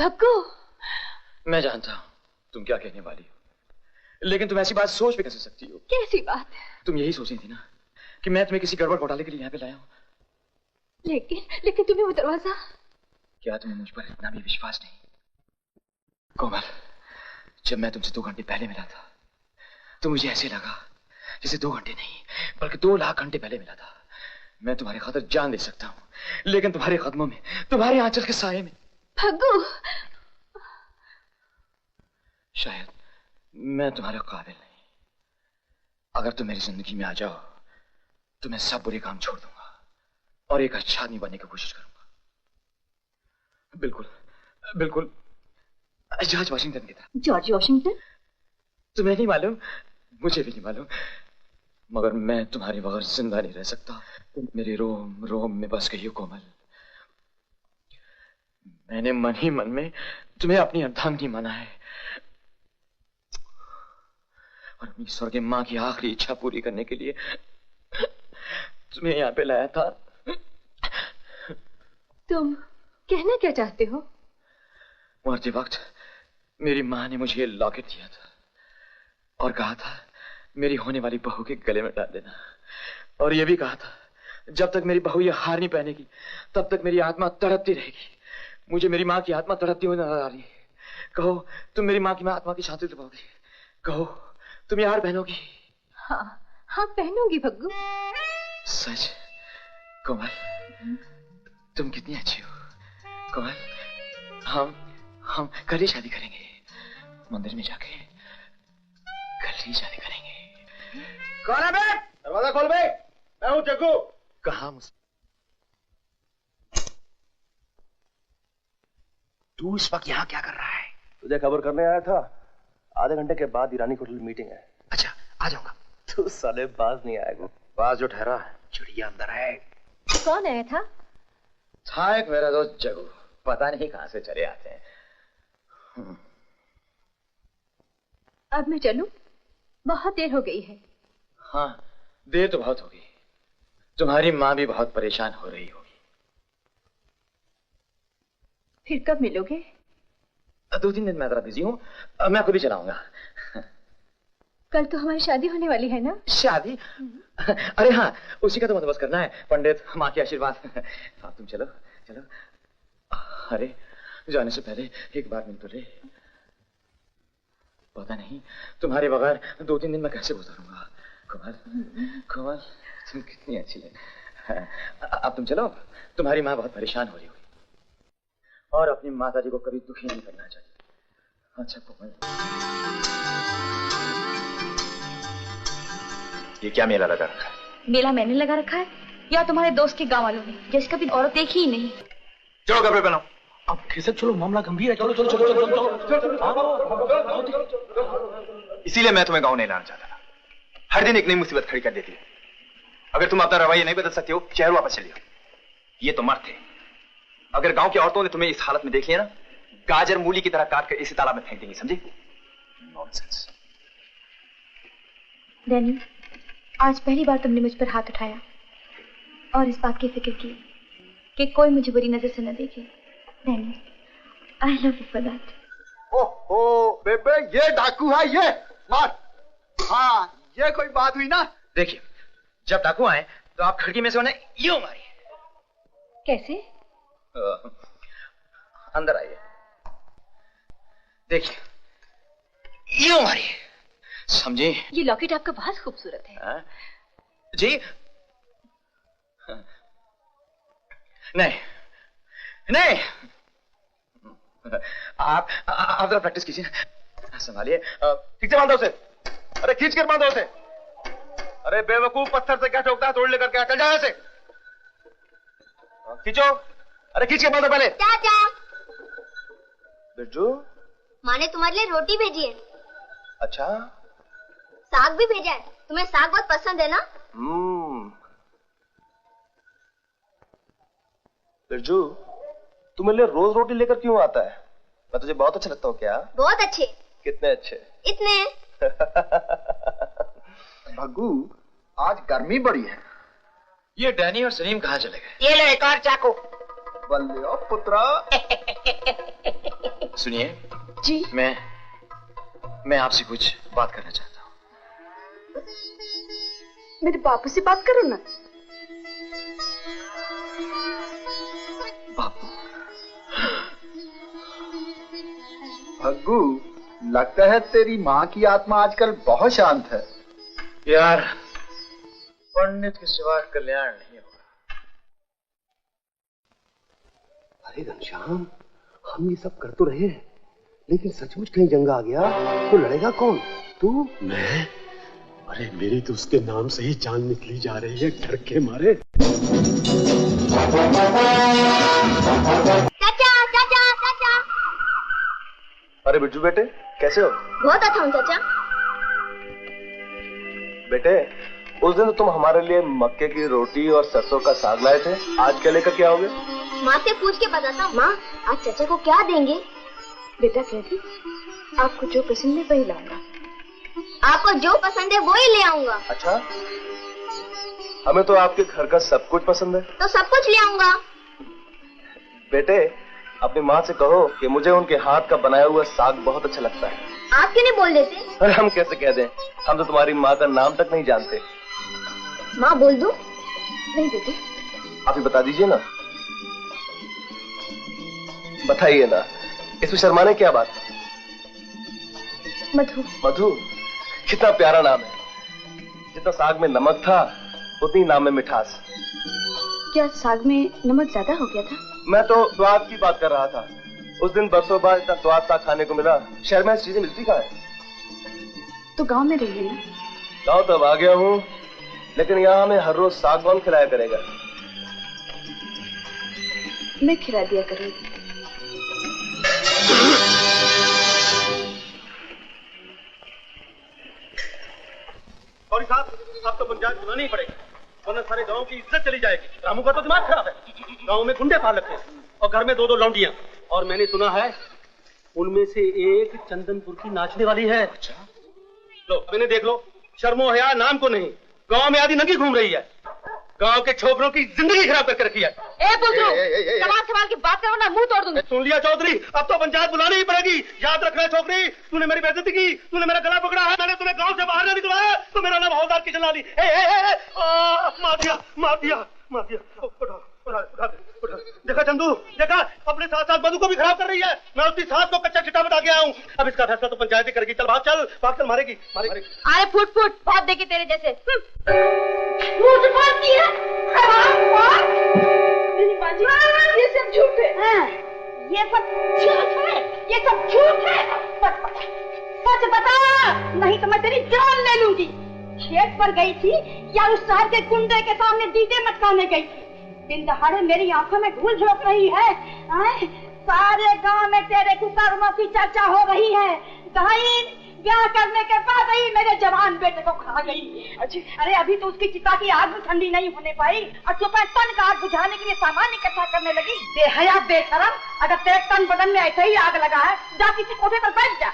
भक्कू, मैं जानता हूँ तुम क्या कहने वाली हो, लेकिन तुम ऐसी बात सोच भी कैसे सकती हो? कैसी बात? तुम यही सोच रही थी ना कि मैं तुम्हें किसी गड़बड़ घोटाले के लिए यहाँ पे लाया हूँ। लेकिन तुम्हें वो दरवाजा। क्या तुम्हें मुझ पर इतना भी विश्वास नहीं? कोमल, जब मैं तुमसे 2 घंटे पहले मिला था तो मुझे ऐसे लगा जैसे 2 घंटे नहीं बल्कि 2 लाख घंटे पहले मिला था। मैं तुम्हारे खातिर जान दे सकता हूँ, लेकिन तुम्हारे कदमों में, तुम्हारे आंचल के साये में। भग्गू, शायद मैं तुम्हारे काबिल नहीं। अगर तुम मेरी जिंदगी में आ जाओ तो मैं सब बुरे काम छोड़ दूंगा और एक अच्छा आदमी बनने की कोशिश करूंगा। बिल्कुल बिल्कुल जॉर्ज वॉशिंगटन की तरह। George Washington? तुम्हें नहीं मालूम, मुझे भी नहीं मालूम, मगर मैं तुम्हारे बगैर जिंदा नहीं रह सकता। तुम मेरे रोम रोम में बस गई हो कोमल। मैंने मन ही मन में तुम्हें अपनी अर्धांगिनी माना है और अपनी स्वर्गीय मां की आखिरी इच्छा पूरी करने के लिए तुम्हें यहाँ पे लाया था। तुम कहना क्या चाहते हो? मरते वक्त मेरी मां ने मुझे ये लॉकेट दिया था और कहा था मेरी होने वाली बहू के गले में डाल देना, और ये भी कहा था जब तक मेरी बहू ये हार नहीं पहनेगी तब तक मेरी आत्मा तड़पती रहेगी। मुझे मेरी मां की आत्मा तड़पती हुई नजर आ रही है। कहो तुम मेरी मां की आत्मा की शांति दिलाओगी? कहो तुम ये हार पहनोगी? हाँ हाँ पहनूंगी भग्गू। सच? कोमल तुम कितनी अच्छी हो कोमल। हम कल ही शादी करेंगे, मंदिर में जाके कल ही शादी करेंगे। कौन है बे? दरवाजा खोल बे। मैं हूँ जग्गू। कहाँ? तू इस वक्त यहाँ क्या कर रहा है? तुझे खबर करने आया था। आधे घंटे के बाद ईरानी होटल में मीटिंग है। अच्छा आ जाऊंगा। तू साले बाज नहीं आएगा। बाज जो ठहरा चिड़िया अंदर है। कौन आया था? था एक मेरा दोस्त जग्गू, पता नहीं कहां से चले आते हैं। अब मैं चलूं? बहुत देर हो गई है। हाँ देर तो बहुत हो गई। तुम्हारी माँ भी बहुत परेशान हो रही होगी। फिर कब मिलोगे? 2-3 दिन मैं जरा बिजी हूँ, मैं खुद ही चलाऊंगा। कल तो हमारी शादी होने वाली है ना? शादी? अरे हाँ, उसी का तो बंदोबस्त करना है। पंडित, माँ के आशीर्वाद। हाँ तुम चलो चलो। अरे जाने से पहले एक बार मिल तो ले। पता नहीं तुम्हारे बगैर 2-3 दिन मैं कैसे गुजारूंगा। कोमल कोमल तुम कितनी अच्छी है। अब तुम चलो, तुम्हारी माँ बहुत परेशान हो रही होगी और अपनी माता जी को कभी दुखी नहीं करना चाहिए। अच्छा कोमल, ये क्या मेला लगा रखा है? मेला मैंने लगा रखा है या तुम्हारे दोस्त के गांव वालों ने, जैसे कभी औरत देखी ही नहीं। चलो कपड़े पहनाओ। अब खिसक चलो, मामला गंभीर है। चलो चलो चलो चलो चलो। इसीलिए मैं तुम्हें गांव नहीं लाना चाहता था। हर दिन एक नई मुसीबत खड़ी कर देती है। अगर तुम अपना रवैया नहीं बदल सकते हो, शहर वापस चलिए। ये तो मर्द थे। अगर गांव की औरतों ने तुम्हें इस हालत में देख लिया ना, गाजर मूली की तरह काट कर इसी तालाब में फेंक देंगी, समझे? नॉनसेंस। डैनी, आज पहली बार तुमने मुझ पर हाथ उठाया और इस बात की फिक्र की कि कोई मुझे बुरी नजर से न देखे। Danny, I love you for that. ओहो बेबे, ये डाकू है, ये मार। हाँ ये कोई बात हुई ना। देखिए जब डाकू आए तो आप खिड़की में से उन्हें यूं मारिए। कैसे? अंदर आइए, देखिए यूं मारिए, समझे? ये लॉकेट आपका बहुत खूबसूरत है। जी नहीं नहीं, आप जरा प्रैक्टिस कीजिए। संभालिए, ठीक से बांधो उसे। अरे खींच कर बांधो उसे। अरे बेवकूफ, पत्थर से क्या ठोकता है, तोड़ लेकर क्या, चल जाए ऐसे। खींचो, अरे खींच के बांधो पहले। चाचा, बिरजू, माँ ने तुम्हारे लिए रोटी भेजी है। अच्छा, साग भी भेजा है। तुम्हें साग बहुत पसंद है ना? बिरजू, तू मेरे लिए रोज रोटी लेकर क्यों आता है? मैं तुझे बहुत अच्छा लगता हूँ क्या? बहुत अच्छे। कितने अच्छे? इतने। भग्गू, आज गर्मी बड़ी है। ये डैनी और सलीम कहाँ चले गए? ये लो एक और चाकू। बल्ले ओ पुत्रा। सुनिए जी। मैं आपसे कुछ बात करना चाहता हूँ। मेरे बापू से बात करो ना। बापू। भग्गू, लगता है तेरी माँ की आत्मा आजकल बहुत शांत है। यार, पंडित के सिवा कल्याण नहीं होगा। अरे घनश्याम, हम ये सब कर तो रहे हैं, लेकिन सचमुच कहीं जंग आ गया तो लड़ेगा कौन? तू? मैं? अरे मेरी तो उसके नाम से ही जान निकली जा रही है डर के मारे। चाचा चाचा चाचा। अरे बिट्टू बेटे, कैसे हो? बहुत अच्छा हूँ चाचा। बेटे, उस दिन तो तुम हमारे लिए मक्के की रोटी और सरसों का साग लाए थे, आज क्या लेकर के आओगे? माँ से पूछ के बताता हूँ। माँ, आज चाचा को क्या देंगे? बेटा कहती, आपको जो पसंद है वही लाऊंगा। आपको जो पसंद है वो ही ले आऊंगा। अच्छा, हमें तो आपके घर का सब कुछ पसंद है। तो सब कुछ ले आऊंगा। बेटे, अपनी माँ से कहो कि मुझे उनके हाथ का बनाया हुआ साग बहुत अच्छा लगता है। आप क्यों नहीं बोल देते? अरे हम कैसे कह दें, हम तो तुम्हारी माँ का नाम तक नहीं जानते। माँ बोल दूं? नहीं बेटे, आप ही बता दीजिए ना। बताइए ना, इसमें शर्माने क्या बात? मधु। मधु, कितना प्यारा नाम है। जितना साग में नमक था उतनी नाम में मिठास। क्या साग में नमक ज्यादा हो गया था? मैं तो स्वाद की बात कर रहा था। उस दिन बरसों बाद इतना स्वाद साग खाने को मिला। शहर में ऐसी चीजें मिलती कहाँ है? तो गांव में रहिए ना। गाँव तब आ गया हूँ, लेकिन यहाँ हमें हर रोज साग कौन खिलाया करेगा? मैं खिला दिया करूंगी। और साहब तो पंचायत बुलानी ही पड़ेगी, वरना सारे गांव की इज्जत चली जाएगी। रामू का तो दिमाग खराब है। गांव में गुंडे पाल रखे हैं और घर में 2-2 लौंडियां। और मैंने सुना है उनमें से एक चंदनपुर की नाचने वाली है। अच्छा, लो मैंने देख लो, शर्मो हया नाम को नहीं, गांव में आधी नंगी घूम रही है। गांव के छोकरों की जिंदगी खराब करके रखी है। ए बुजुर्ग, सवाल की बात करो ना, मुंह तोड़ दूंगी। सुन लिया चौधरी, अब तो पंचायत बुलानी ही पड़ेगी। याद रखना छोकरी, तूने मेरी बेइज्जती की, तूने मेरा गला पकड़ा है, मैंने तुम्हें गांव से बाहर नहीं निकलवाया तो मेरा नाम हवलदार किशन लाली। मार दिया मार दिया मार दिया। उठा दे। देखा चंदू, देखा अपने साथ साथ मधु को भी खराब कर रही है। मैं उसकी सास को कच्चा चिट्टा बता के आया हूँ। अब इसका फैसला तो पंचायत ही करेगी। चल भाग चल, मारेगी। अरे फुट बहुत देखे तेरे जैसे। मुझ बोलती है। मेरी माँ जी, ये सब झूठ है। ये सब झूठ है, ये सब झूठ है। सच बता, नहीं तो मैं तेरी जान ले लूंगी। खेत पर गई थी या उस शहर के गुंडे के सामने दीदे मटकाने गई थी? दिन दहाड़े मेरी आंखों में धूल झोंक रही है। सारे गांव में तेरे कुकर्मों की चर्चा हो रही है। बहन ब्याह करने के बाद ही मेरे जवान बेटे को खा गई। अरे अभी तो उसकी चिता की आग भी ठंडी नहीं होने पाई और तू अपने तन का आग बुझाने के लिए सामान इकट्ठा करने लगी। बेहया बेशरम, अगर तेरे तन बदन में ऐसे ही आग लगा है, जा किसी कोठे पर बैठ जा।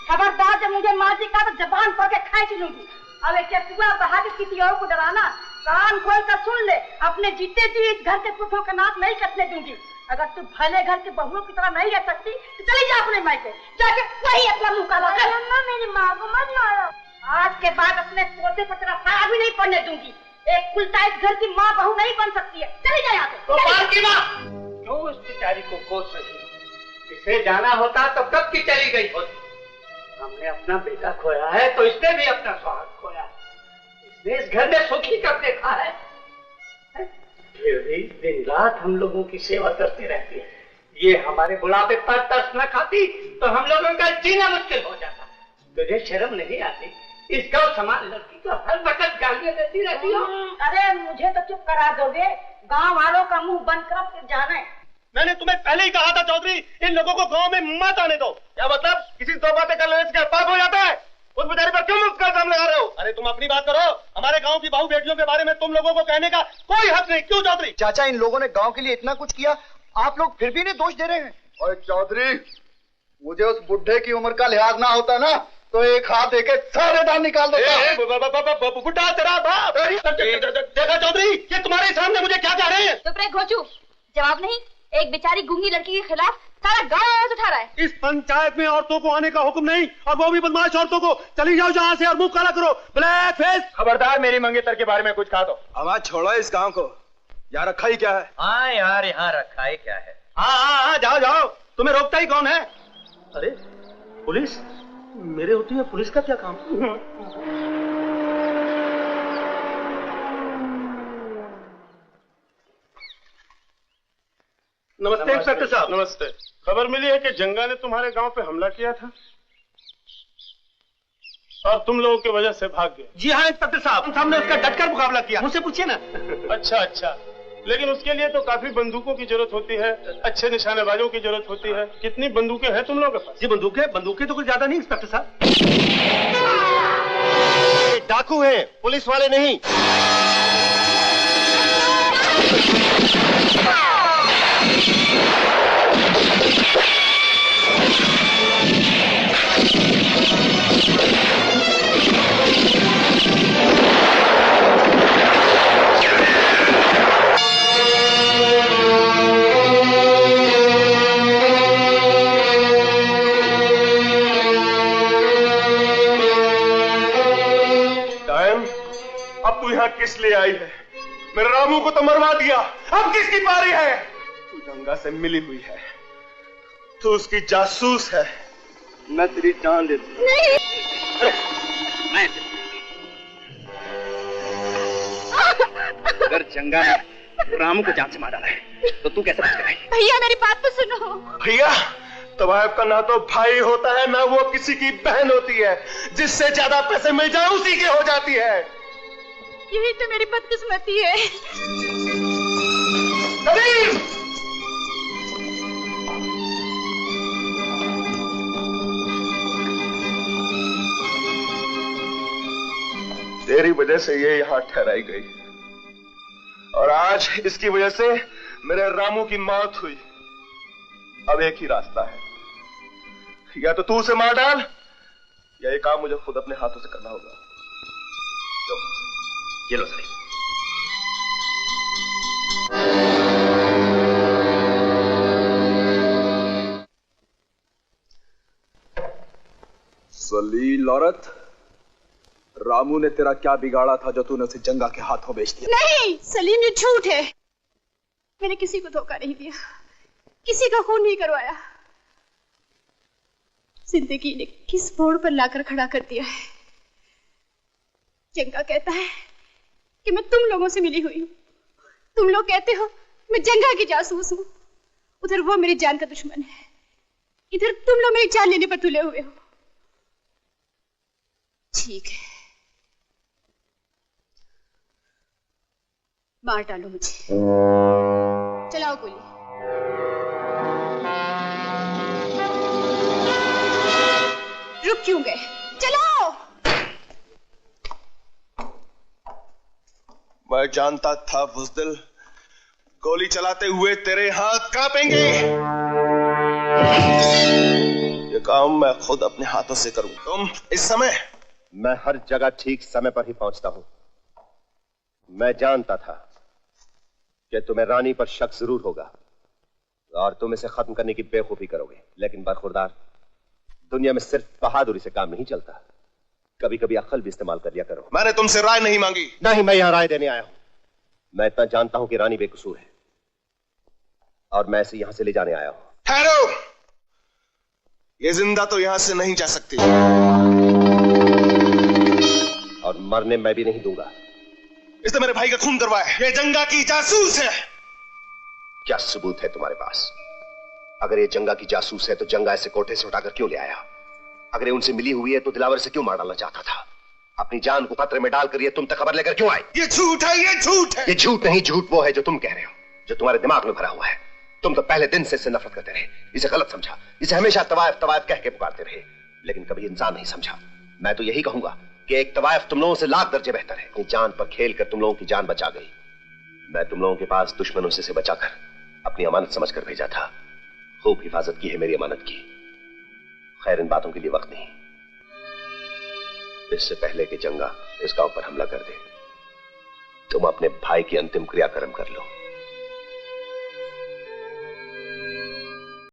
खबरदार, जब मुझे माँ जी का तो जबान पड़ के खींच लूंगी। अब एक चुआ बहा के किसी और को डराना, कान खोल कर सुन ले, अपने जीते जी इस घर के पुरुषों का नाश नहीं करने दूंगी। अगर तू भले घर के बहुओं की तरह नहीं रह सकती तो चली जा अपने मायके, जाके वही अपना मुंह काला कर। अम्मा, मेरी माँ को मत मारो। आज के बाद अपने पोते पर तेरा साया भी नहीं पड़ने दूंगी। एक उल्टा इस घर की माँ बहू नहीं बन सकती है। चली जा यहाँ से। गोपाल की माँ क्यों उस बेचारी को कोस रही है? इसे जाना होता तो कब की चली गई होती। हमने अपना बेटा खोया है तो इसने भी अपना स्वागत खोया। इसने इस घर में सुखी कब देखा है? फिर भी दिन रात हम लोगों की सेवा करती रहती है। ये हमारे बुढ़ापे पर तरस न खाती तो हम लोगों का जीना मुश्किल हो जाता। तुझे शर्म नहीं आती? इस गौ समान लड़की को हर वक्त गालियां देती रहती हो। अरे मुझे तो चुप करा दोगे? गांव वालों का मुंह बंद कर फिर जाना। मैंने तुम्हें पहले ही कहा था चौधरी, इन लोगों को गांव में मत आने दो। क्या मतलब? किसी दो बातें कर लेने से पाप हो जाता है? उस बेचारी पर क्यों मुफ्त का इल्जाम लगा रहे हो? अरे तुम अपनी बात करो, हमारे गांव की बहू बेटियों के बारे में तुम लोगों को कहने का कोई हक नहीं। क्यों चौधरी? चाचा, इन लोगों ने गांव के लिए इतना कुछ किया, आप लोग फिर भी इन्हें दोष दे रहे हैं। और चौधरी, मुझे उस बुढ़े की उम्र का लिहाज ना होता ना तो एक हाथ देके सारे दांत निकाल देता। बुढ़ा तेरा बाप। देखा चौधरी, ये तुम्हारे सामने मुझे क्या कह रहे हैं? चुप रहे घोचू, जवाब नहीं। एक बेचारी गूंगी लड़की के खिलाफ सारा गांव आवाज उठा रहा है। इस पंचायत में औरतों को आने का हुक्म नहीं, और वो भी बदमाश औरतों को। चली जाओ जहाँ से और मुंह काला करो, ब्लैक फेस। खबरदार मेरी मंगेतर के बारे में कुछ कहा तो। आवाज छोड़ो इस गांव को। यहाँ रखा ही क्या है? हाँ यार, यहाँ रखा है क्या है? हाँ, जाओ जाओ, तुम्हें रोकता ही कौन है? अरे पुलिस, मेरे होती है पुलिस का क्या काम? नमस्ते इंस्पेक्टर साहब। नमस्ते। खबर मिली है कि जंगा ने तुम्हारे गांव पे हमला किया था और तुम लोगों की वजह से भाग गए। जी हाँ इंस्पेक्टर साहब, हमने उसका डटकर मुकाबला किया। मुझसे पूछिए ना। अच्छा, लेकिन उसके लिए तो काफी बंदूकों की जरूरत होती है, अच्छे निशानेबाजों की जरूरत होती है। कितनी बंदूकें हैं तुम लोगों के पास? जी बंदूकें तो कुछ ज्यादा नहीं इंस्पेक्टर साहब। डाकू हैं, पुलिस वाले नहीं। अब तू यहाँ किस लिए आई है? मेरे रामू को तो मरवा दिया, अब किसकी बारी है? तू गंगा से मिली हुई है, तू उसकी जासूस है। मैं तेरी जान ले दूं। नहीं। अगर जंगा ने रामू को जान से मार डाला है तो तू कैसे बच गई? भैया मेरी बात तो सुनो। भैया, तवायफ का ना तो भाई होता है ना वो किसी की बहन होती है। जिससे ज्यादा पैसे मिल जाए उसी के हो जाती है। यही तो मेरी बदकिस्मती है। तेरी वजह से ये यहाँ ठहराई गई और आज इसकी वजह से मेरे रामू की मौत हुई। अब एक ही रास्ता है, या तो तू उसे मार डाल या ये काम मुझे खुद अपने हाथों से करना होगा। ये लो सली। सलील औरत, रामू ने तेरा क्या बिगाड़ा था जो तूने उसे जंगा के हाथों बेच दिया? नहीं, सलीम ये झूठ है। मैंने किसी को धोखा नहीं दिया, किसी का खून नहीं करवाया। जिंदगी ने किस मोड़ पर लाकर खड़ा कर दिया है। जंगा कहता है कि मैं तुम लोगों से मिली हुई हूं, तुम लोग कहते हो मैं जंगा की जासूस हूं। उधर वो मेरी जान का दुश्मन है, इधर तुम लोग मेरी जान लेने पर तुले हुए हो। ठीक है, मार डालो मुझे, चलाओ गोली। रुक क्यों गए? चलाओ। मैं जानता था बुज़दिल, गोली चलाते हुए तेरे हाथ कांपेंगे। ये काम मैं खुद अपने हाथों से करूं। तुम इस समय? मैं हर जगह ठीक समय पर ही पहुंचता हूं। मैं जानता था कि तुम्हें रानी पर शक जरूर होगा और तुम इसे खत्म करने की बेवकूफी करोगे, लेकिन बरखुरदार, दुनिया में सिर्फ बहादुरी से काम नहीं चलता, कभी कभी अक्ल भी इस्तेमाल कर लिया करो। मैंने तुमसे राय नहीं मांगी। नहीं, मैं यहां राय देने आया हूं। मैं इतना जानता हूं कि रानी बेकसूर है और मैं इसे यहां से ले जाने आया हूं। ठहरो, ये जिंदा तो यहां से नहीं जा सकती और मरने मैं भी नहीं दूंगा। इसने मेरे भाई का खून करवाया है, ये जंगा की जासूस है। क्या सबूत है तुम्हारे पास? अगर ये जंगा की जासूस है तो जंगा इसे कोठे से उठाकर क्यों ले आया? अगर ये उनसे मिली हुई है तो दिलावर से क्यों मार डालना चाहता था? अपनी जान को खतरे में डालकर ये तुम तक खबर लेकर क्यों आई? ये झूठ है, ये झूठ है। ये झूठ नहीं, झूठ वो है जो तुम कह रहे हो, जो तुम्हारे दिमाग में भरा हुआ है। तुम तो पहले दिन से इससे नफरत करते रहे, इसे गलत समझा, इसे हमेशा तवायफ तवायफ कह के पुकारते रहे, लेकिन कभी इंसान नहीं समझा। मैं तो यही कहूंगा कि एक तवायफ तुम लोगों से लाख दर्जे बेहतर है। अपनी जान पर खेल कर तुम लोगों की जान बचा गई। मैं तुम लोगों के पास दुश्मनों से बचाकर अपनी अमानत समझकर भेजा था। खूब हिफाजत की है मेरी अमानत की। खैर, इन बातों के लिए वक्त नहीं। इससे पहले कि जंगा इस गांव पर हमला कर दे, तुम अपने भाई की अंतिम क्रियाक्रम कर लो।